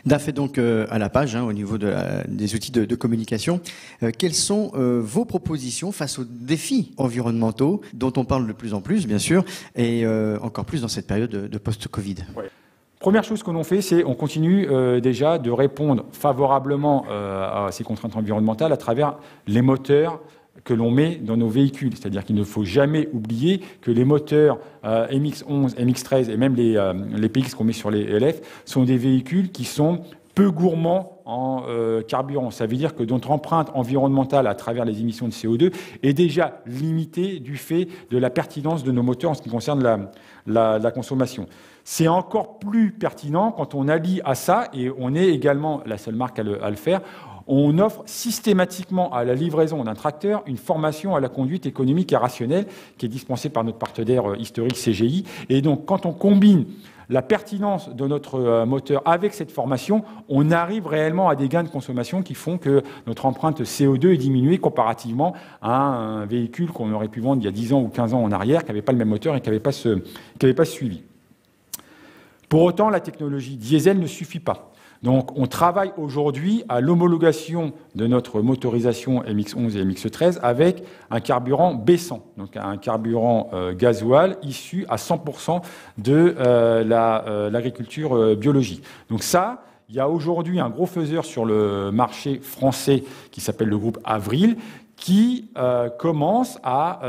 DAF est donc à la page au niveau des outils de communication. Quelles sont vos propositions face aux défis environnementaux dont on parle de plus en plus, bien sûr, et encore plus dans cette période de post-Covid? Ouais. Première chose que l'on fait, c'est on continue déjà de répondre favorablement à ces contraintes environnementales à travers les moteurs que l'on met dans nos véhicules. C'est-à-dire qu'il ne faut jamais oublier que les moteurs MX-11, MX-13 et même les PX qu'on met sur les LF sont des véhicules qui sont peu gourmands en carburant. Ça veut dire que notre empreinte environnementale à travers les émissions de CO2 est déjà limitée du fait de la pertinence de nos moteurs en ce qui concerne la consommation. C'est encore plus pertinent quand on allie à ça, et on est également la seule marque à le faire, on offre systématiquement à la livraison d'un tracteur une formation à la conduite économique et rationnelle qui est dispensée par notre partenaire historique CGI. Et donc, quand on combine la pertinence de notre moteur avec cette formation, on arrive réellement à des gains de consommation qui font que notre empreinte CO2 est diminuée comparativement à un véhicule qu'on aurait pu vendre il y a 10 ans ou 15 ans en arrière, qui n'avait pas le même moteur et qui n'avait pas ce suivi. Pour autant, la technologie diesel ne suffit pas. Donc, on travaille aujourd'hui à l'homologation de notre motorisation MX-11 et MX-13 avec un carburant B100, donc un carburant gasoil issu à 100% de l'agriculture biologique. Donc ça, il y a aujourd'hui un gros faiseur sur le marché français qui s'appelle le groupe Avril, qui commence à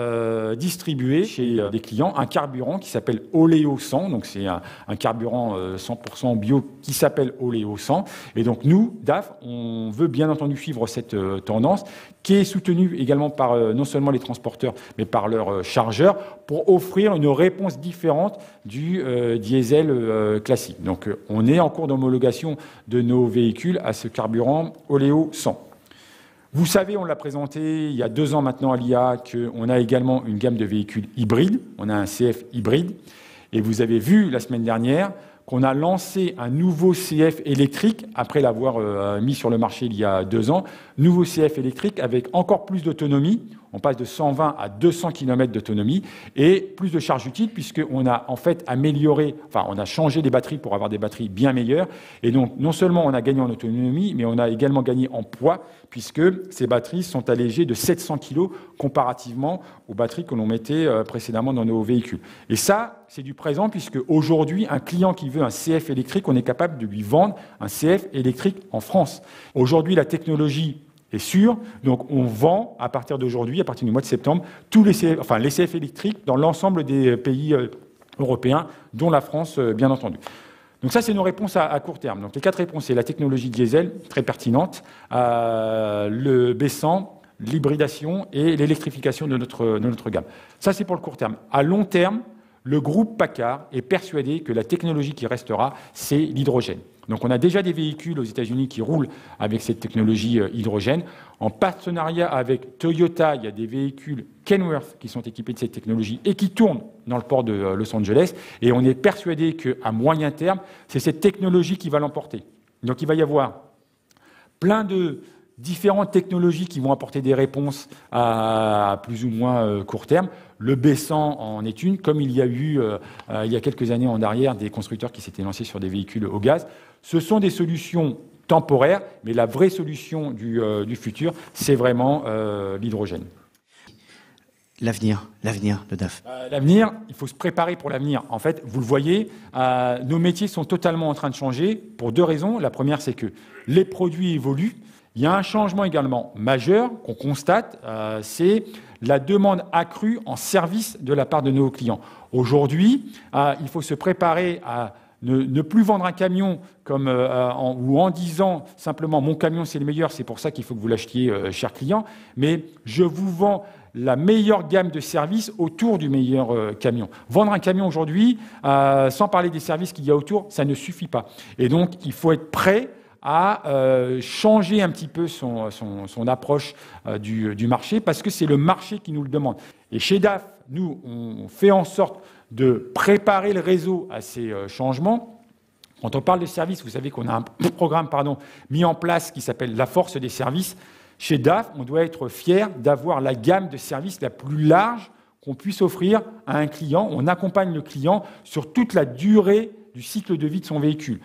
distribuer chez des clients un carburant qui s'appelle Oléo 100. Donc, c'est un carburant 100% bio qui s'appelle Oléo 100. Et donc, nous, DAF, on veut bien entendu suivre cette tendance qui est soutenue également par non seulement les transporteurs, mais par leurs chargeurs pour offrir une réponse différente du diesel classique. Donc, on est en cours d'homologation de nos véhicules à ce carburant Oléo 100. Vous savez, on l'a présenté il y a 2 ans maintenant à l'IA, qu'on a également une gamme de véhicules hybrides. On a un CF hybride. Et vous avez vu la semaine dernière qu'on a lancé un nouveau CF électrique, après l'avoir mis sur le marché il y a 2 ans. Nouveau CF électrique avec encore plus d'autonomie. On passe de 120 à 200 km d'autonomie et plus de charge utile puisqu'on a en fait on a changé les batteries pour avoir des batteries bien meilleures. Et donc, non seulement on a gagné en autonomie, mais on a également gagné en poids puisque ces batteries sont allégées de 700 kg comparativement aux batteries que l'on mettait précédemment dans nos véhicules. Et ça, c'est du présent puisque aujourd'hui, un client qui veut un CF électrique, on est capable de lui vendre un CF électrique en France. Aujourd'hui, la technologie est sûr, donc on vend à partir d'aujourd'hui, à partir du mois de septembre, les CF électriques dans l'ensemble des pays européens, dont la France, bien entendu. Donc ça, c'est nos réponses à court terme. Donc les 4 réponses, c'est la technologie diesel, très pertinente, le B100, l'hybridation et l'électrification de notre gamme. Ça, c'est pour le court terme. À long terme, le groupe PACCAR est persuadé que la technologie qui restera, c'est l'hydrogène. Donc on a déjà des véhicules aux États-Unis qui roulent avec cette technologie hydrogène. En partenariat avec Toyota, il y a des véhicules Kenworth qui sont équipés de cette technologie et qui tournent dans le port de Los Angeles. Et on est persuadé qu'à moyen terme, c'est cette technologie qui va l'emporter. Donc il va y avoir plein de différentes technologies qui vont apporter des réponses à plus ou moins court terme. Le B100 en est une, comme il y a eu il y a quelques années en arrière des constructeurs qui s'étaient lancés sur des véhicules au gaz. Ce sont des solutions temporaires, mais la vraie solution du futur, c'est vraiment l'hydrogène. L'avenir de DAF. L'avenir, il faut se préparer pour l'avenir. En fait, vous le voyez, nos métiers sont totalement en train de changer pour 2 raisons. La première, c'est que les produits évoluent. Il y a un changement également majeur qu'on constate, c'est la demande accrue en service de la part de nos clients. Aujourd'hui, il faut se préparer à ne plus vendre un camion ou en disant simplement « mon camion c'est le meilleur, c'est pour ça qu'il faut que vous l'achetiez, cher client », mais je vous vends la meilleure gamme de services autour du meilleur camion. Vendre un camion aujourd'hui, sans parler des services qu'il y a autour, ça ne suffit pas. Et donc, il faut être prêt à changer un petit peu son approche du marché parce que c'est le marché qui nous le demande. Et chez DAF, nous, on fait en sorte de préparer le réseau à ces changements. Quand on parle de services, vous savez qu'on a un programme mis en place qui s'appelle la force des services. Chez DAF, on doit être fier d'avoir la gamme de services la plus large qu'on puisse offrir à un client. On accompagne le client sur toute la durée du cycle de vie de son véhicule.